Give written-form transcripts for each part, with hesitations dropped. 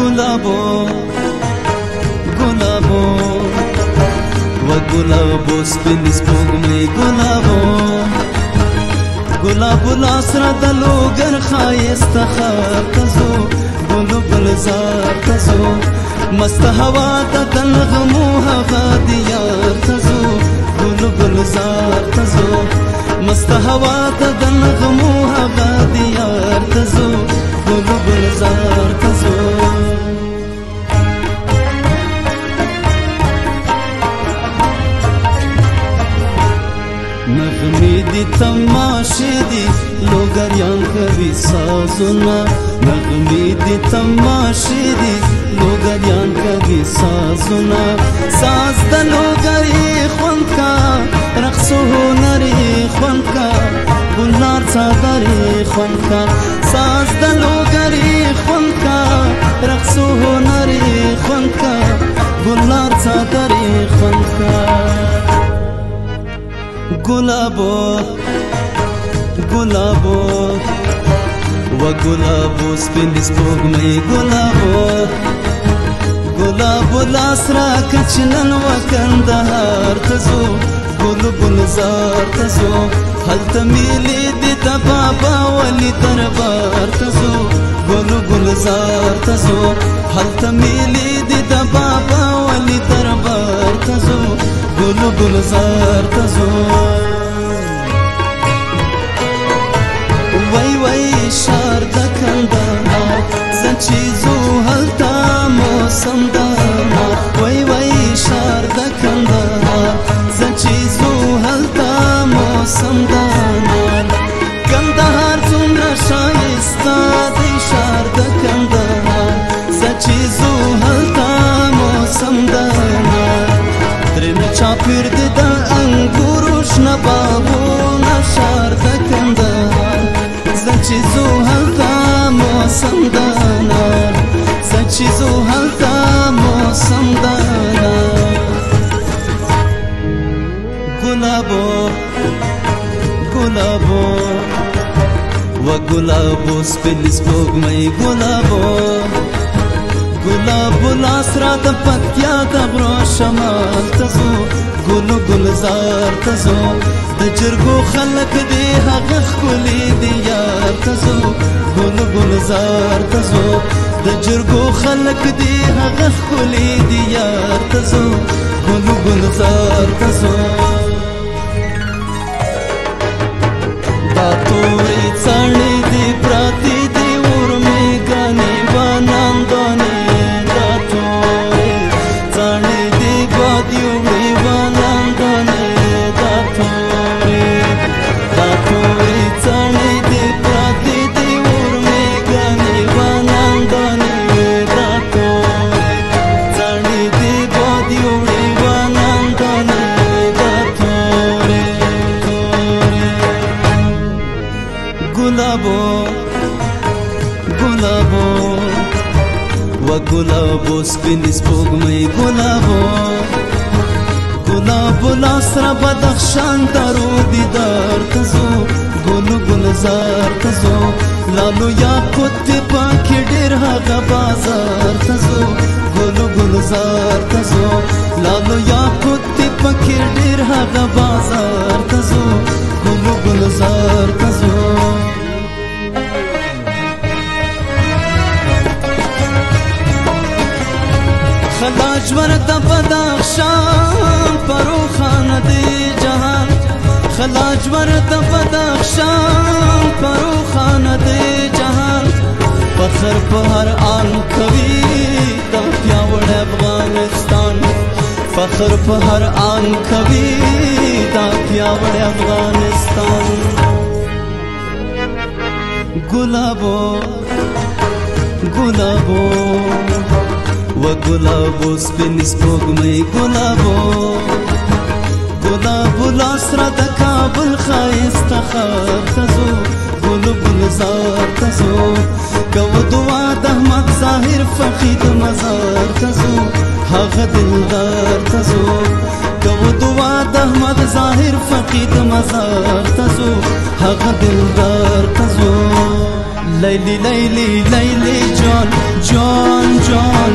गुलाबो गुलाबो و गुलाबो سپین سپوږمۍ गुलाबो गुलाबो لاسره د لوګر ښایسته ښار ته ځو ګلو ګلزار ته ځو مست هوا ته د نغمو هغه دیار ته ځو ګلو ګلزار ته ځو مست هوا ته د نغمو هغه دیار ته ځو ګلو ګلزار ته ځو نغمې دي تماشې دي لوګریان کوي سازونه نغمې دي تماشې دي لوګریان کوي سازونه ساز د لوګري خوند کا رقص هنري خوند کا ګلنار څادري خوند کا ساز د لوګري خوند کا رقص هنري خوند کا ګلنار څادري خوند کا गुलाबो गुलाबो و गुलाबो سپین سپوږمۍ गुलाबो गुलाबो لاس راکړه چې نن و کندهار ته ځو ګلو ګلزار ته ځو هلته میلې دي د بابا ولي دربار ته ځو ګلو ګلزار ته ځو هلته میلې دي د بابا ولي دربار ته ځو ګلو ګلزار ته ځو وای وای شار د کندهار زه چې ځو هلته موسم د انار وای وای شار د کندهار زه چې ځو هلته موسم د انار کندهار څومره ښایسته دی شار د کندهار زه چې ځو هلته موسم د انار ترېنه چاپېر دی د انګورو شنه باغونه ښار د کندهار زه چې ځو هلته موسم د انار زه چې ځو هلته موسم د انار गुलाबो गुलाबो و गुलाबो سپین سپوږمۍ गुलाबो गुलाबो لاس را د پکتیا د غرو شمال ته ځو ګلو ګلزار ته ځو د جرګو خلک دی هغه ښکلي دی یار ته ځو ګلو ګلزار ته ځو د جرګو خلک دی هغه ښکلي دی یار ته ځو ګلو ګلزار ته ځو دا تورې څڼې دي پراتې دي ورمې ګانې باناندانې دا تورې څڼې دي بادي وړې باناندانې دا تورې څڼې دي پراتې دي ورمې ګانې باناندانې دا تورې څڼې دي بادي وړې باناندانې دا تورې गुलाबो गुलाबो و गुलाबो سپین سپوږمۍ गुलाबो गुलाबो لاس را بدخشان درو دیدار ته ځو ګلو ګلزار ته ځو لالو یاقوت دی پاکې ډېر هغه بازار ته ځو ګلو ګلزار ته ځو لالو یاقوت دی پاکې ډېر هغه بازار ته ځو ګلو ګلزار ته ځو خلاجور د بدخشان فروخانه دی جهان خلاجور د بدخشان فروخانه دی جهان فخر په هر آن کوي دا پیاوړی افغانستان فخر په هر آن کوي دا پیاوړی افغانستان गुलाबो गुलाबो و गुलाबो سپین سپوږمۍ गुलाबो गुलाबो لاس را د کابل ښایسته ښار ته ځو ګلو ګلزار ته ځو کوو دعا د احمد ظاهر فقید مزار ته ځو هغه دلدار ته ځو کوو دعا د احمد ظاهر فقید مزار ته ځو هغه دلدار ته ځو لیلی لیلی لیلی جان جان جان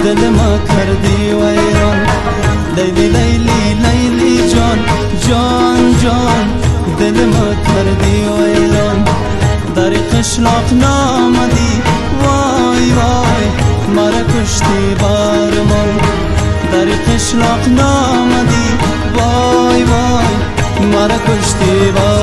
دل ما کردی ویران لیلی لیلی لیلی جان جان جان دل ما کردی ویران در قشلاق نامدی وای وای مرا کشتی بارمان در قشلاق نامدی وای وای مرا کشتی بارمان